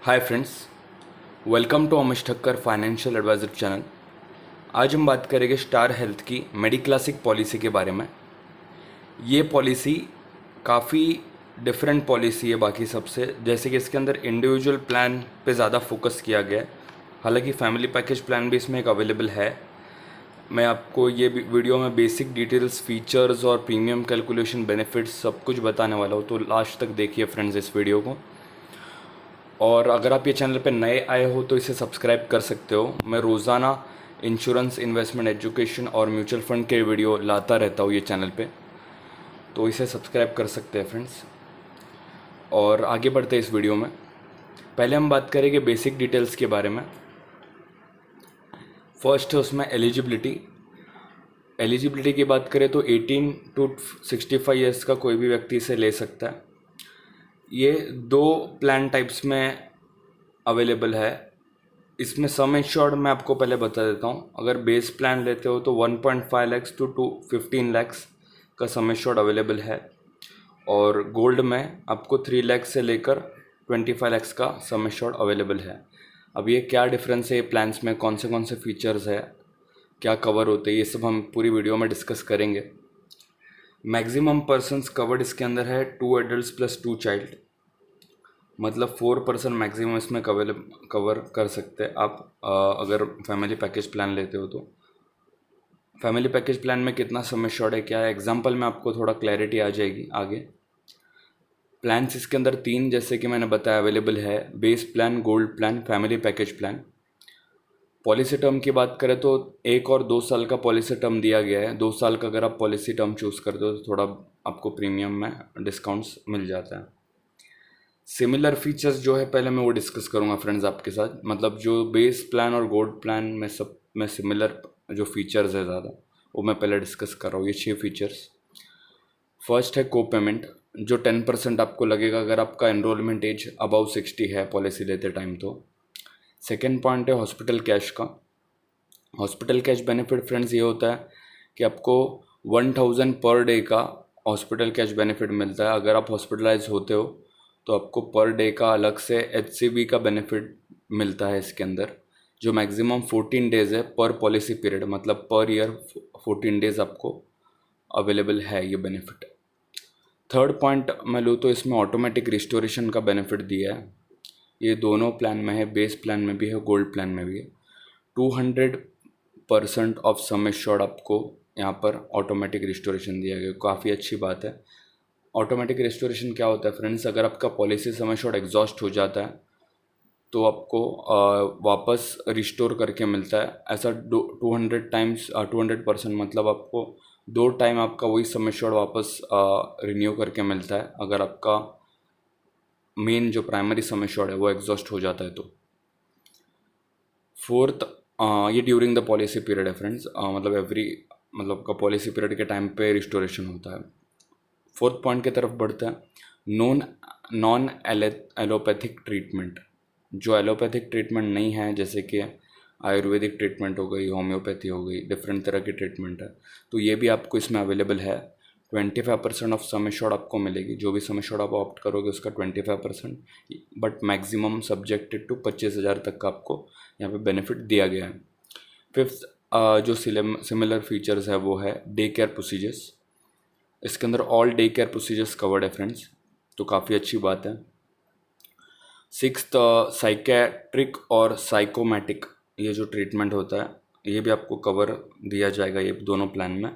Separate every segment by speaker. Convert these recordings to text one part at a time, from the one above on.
Speaker 1: Hi friends, welcome to Amish Thakkar financial advisor channel. आज हम बात करेंगे स्टार हेल्थ की मेडिक्लासिक पॉलिसी के बारे में। ये पॉलिसी काफ़ी डिफरेंट पॉलिसी है बाकी सबसे, जैसे कि इसके अंदर इंडिविजुअल प्लान पे ज़्यादा फोकस किया गया है। हालांकि फैमिली पैकेज प्लान भी इसमें एक अवेलेबल है। मैं आपको ये वीडियो में बेसिक डिटेल्स, फीचर्स और प्रीमियम कैलकुलेशन, बेनिफिट्स सब कुछ बताने वाला हूँ, तो लास्ट तक देखिए फ्रेंड्स इस वीडियो को। और अगर आप ये चैनल पे नए आए हो तो इसे सब्सक्राइब कर सकते हो। मैं रोज़ाना इंश्योरेंस, इन्वेस्टमेंट, एजुकेशन और म्यूचुअल फंड के वीडियो लाता रहता हूँ ये चैनल पे, तो इसे सब्सक्राइब कर सकते हैं फ्रेंड्स। और आगे बढ़ते हैं इस वीडियो में। पहले हम बात करेंगे बेसिक डिटेल्स के बारे में। फर्स्ट है उसमें एलिजिबिलिटी की बात करें तो 18 टू 65 ईयर्स का कोई भी व्यक्ति इसे ले सकता है। ये दो प्लान टाइप्स में अवेलेबल है। इसमें सम इंश्योर्ड मैं आपको पहले बता देता हूँ। अगर बेस प्लान लेते हो तो 1.5 लैक्स टू 15 लैक्स का सम इंश्योर्ड अवेलेबल है, और गोल्ड में आपको 3 लैक्स से लेकर 25 लैक्स का सम इंश्योर्ड अवेलेबल है। अब ये क्या डिफरेंस है ये प्लान्स में, कौन से फीचर्स है, क्या कवर होते हैं, ये सब हम पूरी वीडियो में डिस्कस करेंगे। मैक्सिमम पर्सन्स कवर्ड इसके अंदर है 2 एडल्ट प्लस 2 चाइल्ड, मतलब 4 पर्सन मैक्सिमम इसमें कवर कर सकते हैं आप अगर फैमिली पैकेज प्लान लेते हो तो। फैमिली पैकेज प्लान में कितना सम एश्योर्ड है, क्या है, एग्जांपल में आपको थोड़ा क्लैरिटी आ जाएगी आगे। प्लान्स इसके अंदर 3, जैसे कि मैंने बताया, अवेलेबल है: base plan, gold plan, family package plan. Policy term की बात करें तो 1 और 2 साल का पॉलिसी टर्म दिया गया है। 2 साल का अगर आप पॉलिसी टर्म चूज़ करते हो तो थोड़ा आपको प्रीमियम में डिस्काउंट्स मिल जाता है। सिमिलर फीचर्स जो है पहले मैं वो डिस्कस करूंगा फ्रेंड्स आपके साथ, मतलब जो बेस प्लान और गोल्ड प्लान में सब में सिमिलर जो फीचर्स है ज़्यादा, वो मैं पहले डिस्कस कर रहा हूँ। ये 6 फीचर्स। फर्स्ट है को पेमेंट, जो 10% आपको लगेगा अगर आपका एनरोलमेंट एज अबाउ 60 है पॉलिसी लेते टाइम तो। सेकेंड पॉइंट है हॉस्पिटल कैश का। हॉस्पिटल कैश बेनिफिट फ्रेंड्स ये होता है कि आपको 1000 पर डे का हॉस्पिटल कैश बेनिफिट मिलता है। अगर आप हॉस्पिटलाइज होते हो तो आपको पर डे का अलग से HCB का बेनिफिट मिलता है इसके अंदर, जो मैक्सिमम 14 डेज़ है पर पॉलिसी पीरियड, मतलब पर ईयर 14 डेज़ आपको अवेलेबल है ये बेनिफिट। थर्ड पॉइंट मैं लूँ तो इसमें ऑटोमेटिक रिस्टोरेशन का बेनिफिट दिया है। ये दोनों प्लान में है, बेस प्लान में भी है, गोल्ड प्लान में भी है। 200% ऑफ सम एश्योर्ड आपको यहाँ पर ऑटोमेटिक रिस्टोरेशन दिया गया, काफ़ी अच्छी बात है। ऑटोमेटिक रिस्टोरेशन क्या होता है फ्रेंड्स, अगर आपका पॉलिसी सम एश्योर्ड एग्जॉस्ट हो जाता है तो आपको वापस रिस्टोर करके मिलता है। ऐसा 200 टाइम्स 200%, मतलब आपको 2 टाइम आपका वही सम एश्योर्ड वापस रिन्यू करके मिलता है अगर आपका मेन जो प्राइमरी सम एश्योर्ड है वो एग्जॉस्ट हो जाता है तो। फोर्थ, ये ड्यूरिंग द पॉलिसी पीरियड है फ्रेंड्स, मतलब का पॉलिसी पीरियड के टाइम पे रिस्टोरेशन होता है। फोर्थ पॉइंट की तरफ बढ़ते हैं। नॉन एलोपैथिक ट्रीटमेंट, जो एलोपैथिक ट्रीटमेंट नहीं है, जैसे कि आयुर्वेदिक ट्रीटमेंट हो गई, होम्योपैथी हो गई, डिफरेंट तरह की ट्रीटमेंट है, तो ये भी आपको इसमें अवेलेबल है। 25% ऑफ सम एश्योर्ड आपको मिलेगी। जो भी सम एश्योर्ड आप ऑप्ट करोगे उसका 25%, बट मैक्सिमम सब्जेक्टेड टू 25,000 तक का आपको यहाँ पे बेनिफिट दिया गया है। फिफ्थ जो सिमिलर फीचर्स है वो है डे केयर प्रोसीजर्स। इसके अंदर all day care procedures covered है फ्रेंड्स, तो काफ़ी अच्छी बात है। सिक्स्थ, साइकेट्रिक और साइकोमैटिक, ये जो ट्रीटमेंट होता है ये भी आपको कवर दिया जाएगा ये दोनों प्लान में।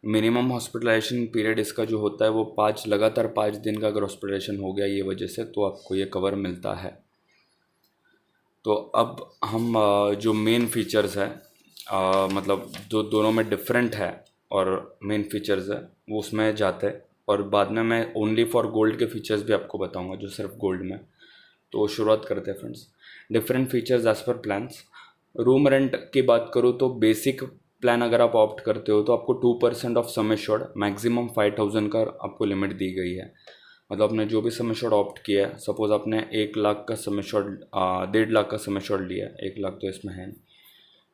Speaker 1: मिनिमम हॉस्पिटलाइजेशन पीरियड इसका जो होता है वो लगातार 5 दिन का अगर हॉस्पिटलाइजेशन हो गया ये वजह से, तो आपको ये कवर मिलता है। तो अब हम जो मेन फीचर्स है, मतलब जो दोनों में डिफरेंट है और मेन फीचर्स है वो उसमें जाते हैं, और बाद में मैं ओनली फॉर गोल्ड के फीचर्स भी आपको बताऊंगा जो सिर्फ गोल्ड में। तो शुरुआत करते हैं friends. Different features as per plans. Room rent की बात करूँ तो बेसिक प्लान अगर आप ऑप्ट करते हो तो आपको 2% ऑफ सम एश्योर्ड, मैक्सिमम 5000 का आपको लिमिट दी गई है। मतलब आपने जो भी सम एश्योर्ड ऑप्ट किया है, सपोज आपने 1 लाख का सम एश्योर्ड 1.5 लाख का सम एश्योर्ड लिया है, 1 लाख तो इसमें है नहीं,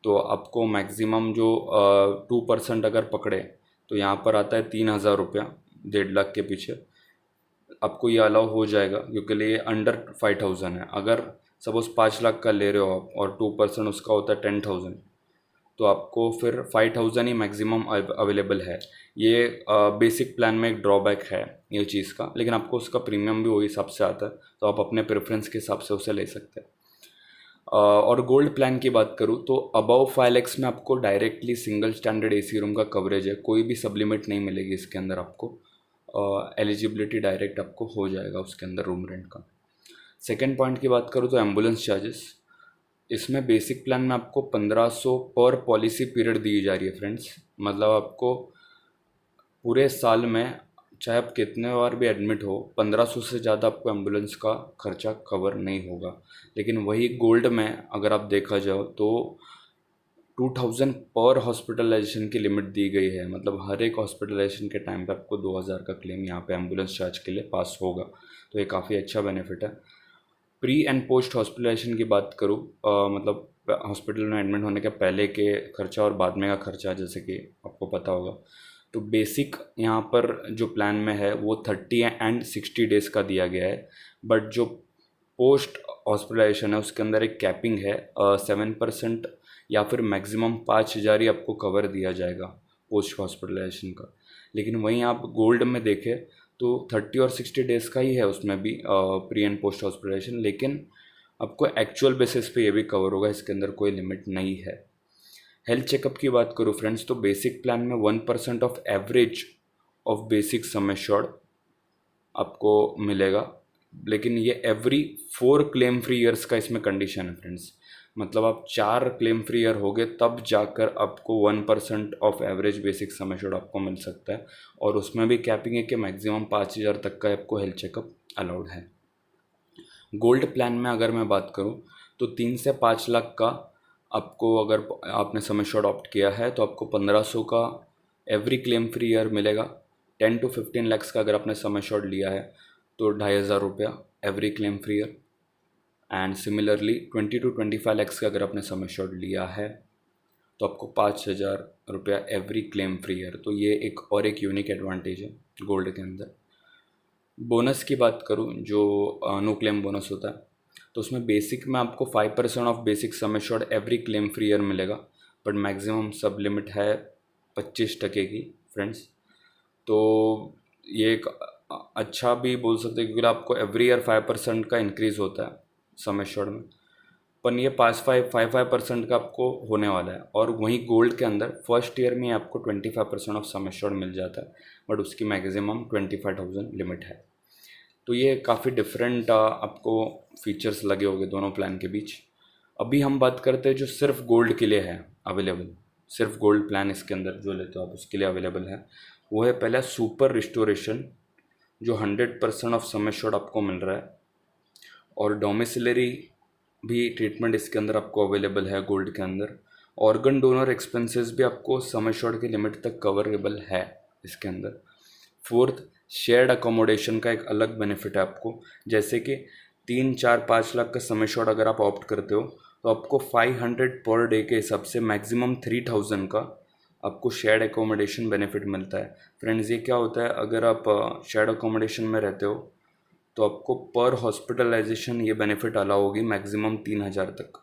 Speaker 1: तो आपको मैक्सिमम जो 2% अगर पकड़े तो यहाँ पर आता है 3,000 रुपया 1.5 लाख के पीछे। आपको ये अलाउ हो जाएगा क्योंकि ये अंडर 5,000 है। अगर सपोज 5 लाख का ले रहे हो आप और 2% उसका होता है 10,000, तो आपको फिर 5,000 ही मैक्सिमम अवेलेबल है। ये बेसिक प्लान में एक ड्रॉबैक है ये चीज़ का, लेकिन आपको उसका प्रीमियम भी वही हिसाब से आता है, तो आप अपने प्रेफरेंस के हिसाब से उसे ले सकते हैं। और गोल्ड प्लान की बात करूँ तो अबव 5 lakhs में आपको directly single standard AC room का कवरेज है, कोई भी सब्लिमिट नहीं मिलेगी इसके अंदर आपको। एलिजिबिलिटी डायरेक्ट आपको हो जाएगा उसके अंदर रूम रेंट का। सेकेंड पॉइंट की बात करूँ तो एम्बुलेंस चार्जेस, इसमें बेसिक प्लान में आपको 1500 पर पॉलिसी पीरियड दी जा रही है फ्रेंड्स। मतलब आपको पूरे साल में चाहे आप कितने बार भी एडमिट हो, 1500 से ज़्यादा आपको एम्बुलेंस का खर्चा कवर नहीं होगा। लेकिन वही गोल्ड में अगर आप देखा जाओ तो 2000 पर हॉस्पिटलाइजेशन की लिमिट दी गई है। मतलब हर एक हॉस्पिटलाइजेशन के टाइम पे आपको 2000 का क्लेम यहाँ पे एम्बुलेंस चार्ज के लिए पास होगा, तो ये काफ़ी अच्छा बेनिफिट है। प्री एंड पोस्ट हॉस्पिटलाइजेशन की बात करूँ, मतलब हॉस्पिटल में एडमिट होने के पहले के खर्चा और बाद में का खर्चा, जैसे कि आपको पता होगा, तो बेसिक यहाँ पर जो प्लान में है वो 30 एंड 60 डेज़ का दिया गया है। बट जो पोस्ट हॉस्पिटलाइजेशन है उसके अंदर एक कैपिंग है 7% या फिर मैक्सिमम 5,000 ही आपको कवर दिया जाएगा पोस्ट हॉस्पिटलाइजेशन का। लेकिन वहीं आप गोल्ड में देखें तो 30 और 60 डेज़ का ही है उसमें भी प्री एंड पोस्ट हॉस्पिटलाइजेशन, लेकिन आपको एक्चुअल बेसिस पे ये भी कवर होगा, इसके अंदर कोई लिमिट नहीं है। हेल्थ चेकअप की बात करूँ फ्रेंड्स तो बेसिक प्लान में 1% of average of basic sum assured आपको मिलेगा, लेकिन ये एवरी 4 क्लेम फ्री ईयर्स का इसमें कंडीशन है फ्रेंड्स। मतलब आप 4 क्लेम फ्री ईयर हो गए तब जाकर आपको 1% of average basic sum assured आपको मिल सकता है, और उसमें भी कैपिंग है कि मैक्सिमम 5,000 तक का आपको हेल्थ चेकअप अलाउड है। गोल्ड प्लान में अगर मैं बात करूँ तो 3 से 5 लाख का आपको, अगर आपने सम एश्योर्ड ऑप्ट किया है तो आपको 1500 का एवरी क्लेम फ्री ईयर मिलेगा। 10 to 15 lakhs का अगर आपने सम एश्योर्ड लिया है तो 2,500 रुपया every claim free year. And similarly 20 to 25 lakhs का अगर आपने सम एश्योर्ड लिया है तो आपको 5,000 रुपया एवरी क्लेम फ्री ईयर। तो ये एक यूनिक एडवांटेज है गोल्ड के अंदर। बोनस की बात करूँ, जो नो क्लेम बोनस होता है, तो उसमें बेसिक में आपको 5% of basic sum assured every claim free year मिलेगा, बट मैक्सिमम सब लिमिट है 25% की फ्रेंड्स। तो ये एक अच्छा भी बोल सकते हैं क्योंकि आपको एवरी ईयर 5% का इंक्रीज़ होता है सम एश्योर्ड में, पर ये 5% का आपको होने वाला है। और वहीं गोल्ड के अंदर फर्स्ट ईयर में आपको 25% ऑफ सम एश्योर्ड मिल जाता है, बट उसकी मैक्सिमम 25,000 लिमिट है। तो ये काफ़ी डिफरेंट आपको फीचर्स लगे होंगे दोनों प्लान के बीच। अभी हम बात करते हैं जो सिर्फ गोल्ड के लिए है अवेलेबल, सिर्फ गोल्ड प्लान इसके अंदर जो लेते हो आप उसके लिए अवेलेबल है। वो है पहला सुपर रिस्टोरेशन, जो 100% ऑफ सम एश्योर्ड आपको मिल रहा है, और डोमिसिलरी भी ट्रीटमेंट इसके अंदर आपको अवेलेबल है गोल्ड के अंदर। ऑर्गन डोनर एक्सपेंसेस भी आपको सम एश्योर्ड की लिमिट तक कवरेबल है इसके अंदर। फोर्थ, शेयर्ड अकोमोडेशन का एक अलग बेनिफिट है आपको, जैसे कि 3, 4, 5 लाख का सम एश्योर्ड अगर आप ऑप्ट करते हो तो आपको 500 पर डे के हिसाब से मैक्सिमम 3,000 का आपको शेयर्ड अकोमोडेशन बेनिफिट मिलता है। फ्रेंड्स, ये क्या होता है, अगर आप शेयर्ड अकोमोडेशन में रहते हो तो आपको पर हॉस्पिटलाइजेशन ये बेनिफिट अलाउ होगी मैक्सिमम 3,000 तक,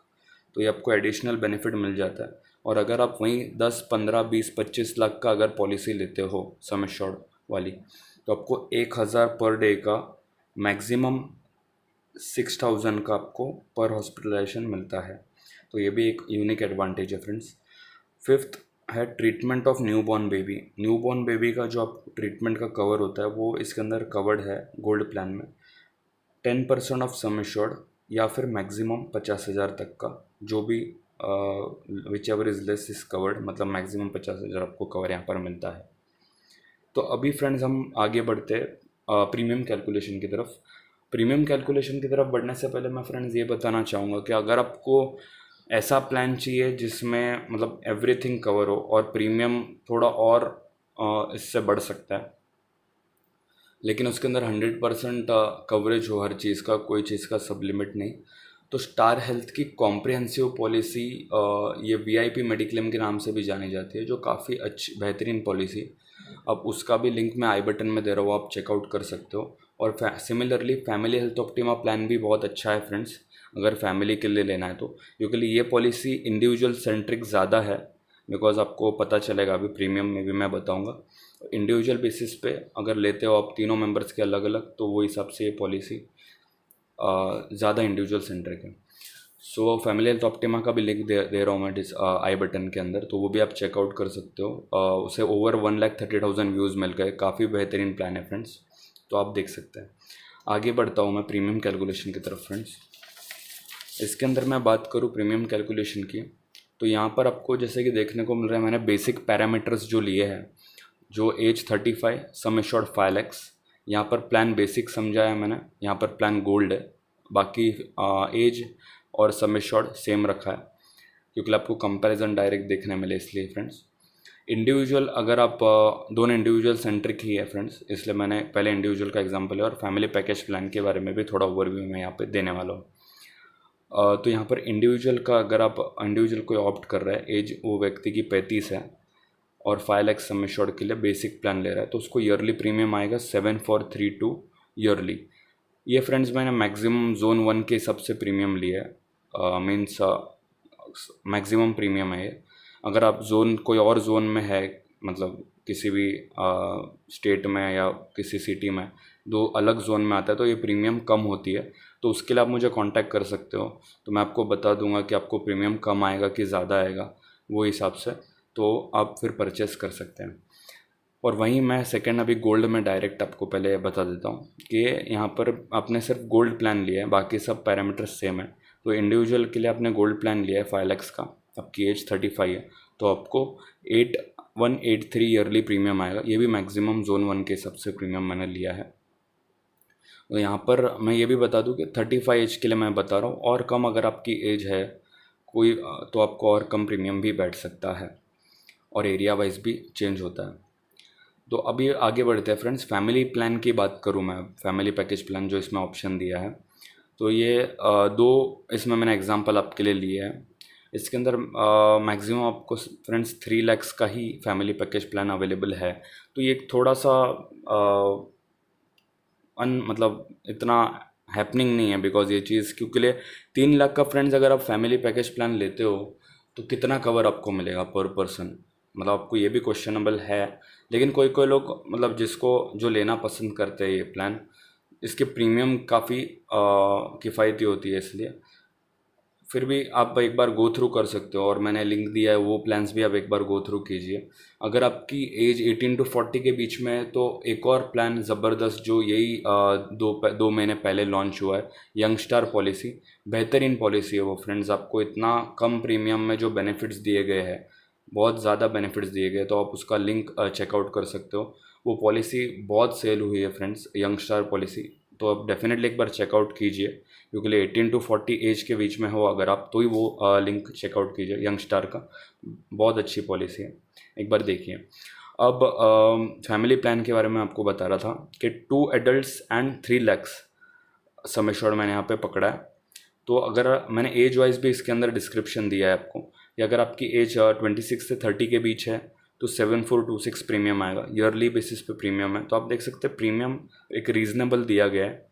Speaker 1: तो ये आपको एडिशनल बेनिफिट मिल जाता है। और अगर आप वहीं 10, 15, 20, 25 लाख का अगर पॉलिसी लेते हो सम एश्योर्ड वाली, तो आपको 1,000 पर डे का मैक्सिमम 6,000 का आपको पर हॉस्पिटलाइजेशन मिलता है। तो ये भी एक यूनिक एडवांटेज है फ्रेंड्स। फिफ्थ है treatment of newborn baby. Newborn baby का जो आप ट्रीटमेंट का कवर होता है वो इसके अंदर कवर्ड है गोल्ड प्लान में। 10% ऑफ सम एश्योर्ड या फिर मैक्सिमम 50,000 तक का, जो भी which ever is less is covered, मतलब मैक्सिमम 50,000 आपको कवर यहाँ पर मिलता है। तो अभी फ्रेंड्स हम आगे बढ़ते हैं प्रीमियम कैलकुलेशन की तरफ। प्रीमियम कैलकुलेशन की तरफ बढ़ने से पहले मैं फ्रेंड्स ये बताना चाहूँगा कि अगर आपको ऐसा प्लान चाहिए जिसमें मतलब एवरीथिंग कवर हो और प्रीमियम थोड़ा और इससे बढ़ सकता है, लेकिन उसके अंदर 100% कवरेज हो हर चीज़ का, कोई चीज़ का सब लिमिट नहीं, तो स्टार हेल्थ की कॉम्प्रिहेंसिव पॉलिसी, ये वीआईपी मेडिक्लेम के नाम से भी जानी जाती है, जो काफ़ी अच्छी बेहतरीन पॉलिसी। अब उसका भी लिंक मैं आई बटन में दे रहा हूँ, आप चेकआउट कर सकते हो। और similarly family health optima plan भी बहुत अच्छा है फ्रेंड्स, अगर फैमिली के लिए लेना है तो, क्योंकि ये पॉलिसी इंडिविजुअल सेंट्रिक ज़्यादा है। बिकॉज आपको पता चलेगा, अभी प्रीमियम में भी मैं बताऊंगा। इंडिविजुअल बेसिस पे अगर लेते हो आप तीनों मेंबर्स के अलग अलग, तो वो हिसाब से ये पॉलिसी ज़्यादा इंडिविजुअल सेंट्रिक है। सो फैमिली हेल्थ ऑप्टिमा का भी लिंक दे रहा हूँ मैं आई बटन के अंदर, तो वो भी आप चेकआउट कर सकते हो। उसे ओवर 1,30,000 व्यूज़ मिल गए, काफ़ी बेहतरीन प्लान है फ्रेंड्स, तो आप देख सकते हैं। आगे बढ़ता हूँ मैं प्रीमियम कैलकुलेशन की तरफ फ्रेंड्स। इसके अंदर मैं बात करूँ प्रीमियम कैलकुलेशन की, तो यहाँ पर आपको जैसे कि देखने को मिल रहा है, मैंने बेसिक पैरामीटर्स जो लिए हैं, जो एज 35, सम एश्योर्ड 5 lakhs, यहाँ पर प्लान बेसिक समझाया मैंने, यहाँ पर प्लान गोल्ड है, बाकी एज और सम एश्योर्ड सेम रखा है, क्योंकि आपको कंपैरिजन डायरेक्ट देखने मिले इसलिए फ्रेंड्स। इंडिविजुअल अगर आप दोनों इंडिविजुअल सेंट्रिक ही है फ्रेंड्स, इसलिए मैंने पहले इंडिविजुअल का एग्जांपल है, और फैमिली पैकेज प्लान के बारे में भी थोड़ा ओवरव्यू मैं यहाँ पे देने वाला हूँ। तो यहाँ पर इंडिविजुअल का, अगर आप इंडिविजुअल कोई ऑप्ट कर रहा है, एज वो व्यक्ति की 35 है और 5 लाख सम एश्योर्ड के लिए बेसिक प्लान ले रहा है, तो उसको ईयरली प्रीमियम आएगा 7432 ईयरली। ये फ्रेंड्स मैंने मैक्सिमम जोन 1 के हिसाब से प्रीमियम लिया है, मीन्स मैक्सिमम प्रीमियम है ये। अगर आप जोन कोई और जोन में है, मतलब किसी भी स्टेट में या किसी सिटी में दो अलग जोन में आता है, तो ये प्रीमियम कम होती है, तो उसके लिए आप मुझे कांटेक्ट कर सकते हो, तो मैं आपको बता दूंगा कि आपको प्रीमियम कम आएगा कि ज़्यादा आएगा, वो हिसाब से तो आप फिर परचेस कर सकते हैं। और वहीं मैं सेकंड अभी गोल्ड में डायरेक्ट आपको पहले बता देता हूँ कि यहाँ पर आपने सिर्फ गोल्ड प्लान लिया है, बाकी सब पैरामीटर्स सेम है। तो इंडिविजुअल के लिए आपने गोल्ड प्लान लिया है 5 lakhs का, आपकी एज 35 है, तो आपको 8183 ईयरली प्रीमियम आएगा। ये भी मैक्सिमम जोन 1 के हिसाब से प्रीमियम मैंने लिया है। तो यहाँ पर मैं ये भी बता दूँ कि 35 एज के लिए मैं बता रहा हूँ, और कम अगर आपकी एज है कोई तो आपको और कम प्रीमियम भी बैठ सकता है, और एरिया वाइज भी चेंज होता है। तो अभी आगे बढ़ते हैं फ्रेंड्स। फैमिली प्लान की बात करूँ मैं, फैमिली पैकेज प्लान जो इसमें ऑप्शन दिया है, तो ये दो इसमें मैंने एग्जांपल आपके लिए लिए हैं। इसके अंदर मैक्सिमम आपको फ्रेंड्स 3 lakhs का ही फैमिली पैकेज प्लान अवेलेबल है। तो ये थोड़ा सा मतलब इतना हैपनिंग नहीं है, बिकॉज ये चीज़ क्योंकि लिए 3 लाख का फ्रेंड्स अगर आप फैमिली पैकेज प्लान लेते हो तो कितना कवर आपको मिलेगा पर पर्सन, मतलब आपको ये भी क्वेश्चनेबल है। लेकिन कोई कोई लोग मतलब जिसको जो लेना पसंद करते हैं ये प्लान, इसके प्रीमियम काफ़ी किफ़ायती होती है, इसलिए फिर भी आप एक बार गो थ्रू कर सकते हो, और मैंने लिंक दिया है वो प्लान्स भी आप एक बार गो थ्रू कीजिए। अगर आपकी एज 18 to 40 के बीच में है, तो एक और प्लान ज़बरदस्त जो यही 2 महीने पहले लॉन्च हुआ है, यंग स्टार पॉलिसी, बेहतरीन पॉलिसी है वो फ्रेंड्स। आपको इतना कम प्रीमियम में जो बेनिफिट्स दिए गए हैं, बहुत ज़्यादा बेनिफिट्स दिए गए, तो आप उसका लिंक चेकआउट कर सकते हो। वो पॉलिसी बहुत सेल हुई है फ्रेंड्स, यंग स्टार पॉलिसी, तो आप डेफिनेटली एक बार चेकआउट कीजिए, क्योंकि 18 to 40 एज के बीच में हो अगर आप, तो ही वो लिंक चेकआउट कीजिए, यंग स्टार का बहुत अच्छी पॉलिसी है, एक बार देखिए। अब फैमिली प्लान के बारे में आपको बता रहा था कि 2 adults and 3 lakhs sum assured मैंने यहाँ पे पकड़ा है। तो अगर मैंने एज वाइज भी इसके अंदर डिस्क्रिप्शन दिया है आपको, कि अगर आपकी एज 26 से 30 के बीच है तो 7426 प्रीमियम आएगा, ईयरली बेसिस पे प्रीमियम है। तो आप देख सकते हैं प्रीमियम एक रीज़नेबल दिया गया है,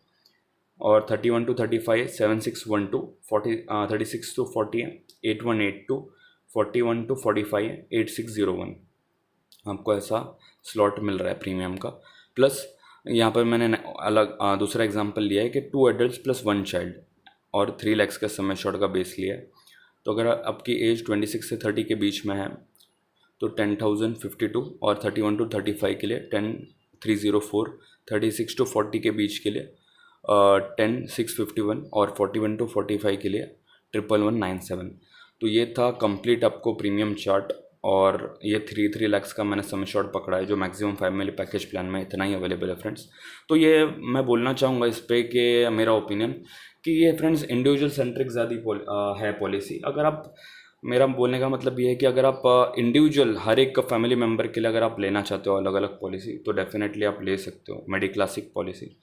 Speaker 1: और 31 to 35 7612, 36 to 40 है 8182, 41 to 45 है 8601, आपको ऐसा स्लॉट मिल रहा है प्रीमियम का। प्लस यहाँ पर मैंने अलग दूसरा एग्जांपल लिया है कि 2 adults + 1 child और 3 lakhs का सम एश्योर्ड का बेस लिया है। तो अगर आपकी एज 26 से 30 के बीच में है तो 10,052, और 31 to 35 के लिए 10,304, 36 to 40 के बीच के लिए 10,651, और 41 to 45 के लिए 11,197। तो ये था कंप्लीट आपको प्रीमियम चार्ट, और ये 3 lakhs का मैंने सम एश्योर्ड पकड़ा है, जो मैक्सिमम फैमिली पैकेज प्लान में इतना ही अवेलेबल है फ्रेंड्स। तो ये मैं बोलना चाहूँगा इस पे कि मेरा ओपिनियन कि ये फ्रेंड्स इंडिविजुअल सेंट्रिक ज़्यादा है पॉलिसी। अगर आप, मेरा बोलने का मतलब ये है कि अगर आप इंडिविजुअल हर एक फैमिली मेम्बर के लिए अगर आप लेना चाहते हो अलग अलग पॉलिसी, तो डेफिनेटली आप ले सकते हो। मेडिक्लासिक पॉलिसी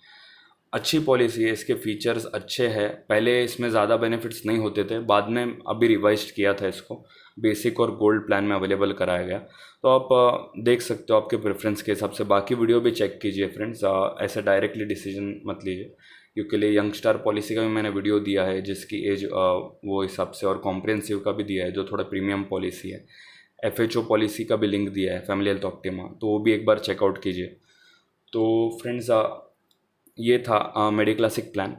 Speaker 1: अच्छी पॉलिसी है, इसके फीचर्स अच्छे हैं। पहले इसमें ज़्यादा बेनिफिट्स नहीं होते थे, बाद में अभी रिवाइज्ड किया था इसको, बेसिक और गोल्ड प्लान में अवेलेबल कराया गया। तो आप देख सकते हो आपके प्रेफरेंस के हिसाब से। बाकी वीडियो भी चेक कीजिए फ्रेंड्स, ऐसे डायरेक्टली डिसीजन मत लीजिए, क्योंकि लिए यंग स्टार पॉलिसी का भी मैंने वीडियो दिया है जिसकी एज वो हिसाब से, और कॉम्प्रिहेंसिव का भी दिया है जो थोड़ा प्रीमियम पॉलिसी है। FHO पॉलिसी का भी लिंक दिया है, फैमिली हेल्थ ऑप्टिमा, तो वो भी एक बार चेकआउट कीजिए। तो फ्रेंड्स ये था मेडिक्लासिक प्लान।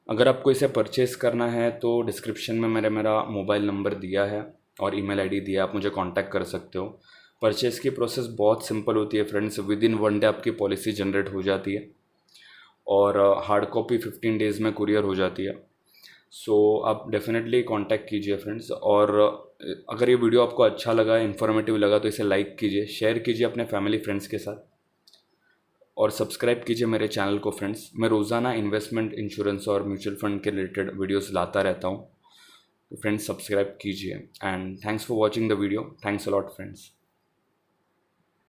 Speaker 1: अगर आपको इसे परचेज़ करना है तो डिस्क्रिप्शन में मेरा मोबाइल नंबर दिया है और ईमेल आईडी दिया है, आप मुझे कांटेक्ट कर सकते हो। परचेज़ की प्रोसेस बहुत सिंपल होती है फ्रेंड्स, विद इन 1 डे आपकी पॉलिसी जनरेट हो जाती है और हार्ड कॉपी 15 डेज़ में कुरियर हो जाती है। सो आप डेफिनेटली कांटेक्ट कीजिए फ्रेंड्स। और अगर ये वीडियो आपको अच्छा लगा, इन्फॉर्मेटिव लगा, तो इसे लाइक कीजिए, शेयर कीजिए अपने फैमिली फ्रेंड्स के साथ, और सब्सक्राइब कीजिए मेरे चैनल को फ्रेंड्स। मैं रोज़ाना इन्वेस्टमेंट, इंश्योरेंस और म्यूचुअल फंड के रिलेटेड वीडियोस लाता रहता हूँ। तो फ्रेंड्स सब्सक्राइब कीजिए, and thanks for watching the video. Thanks a lot friends.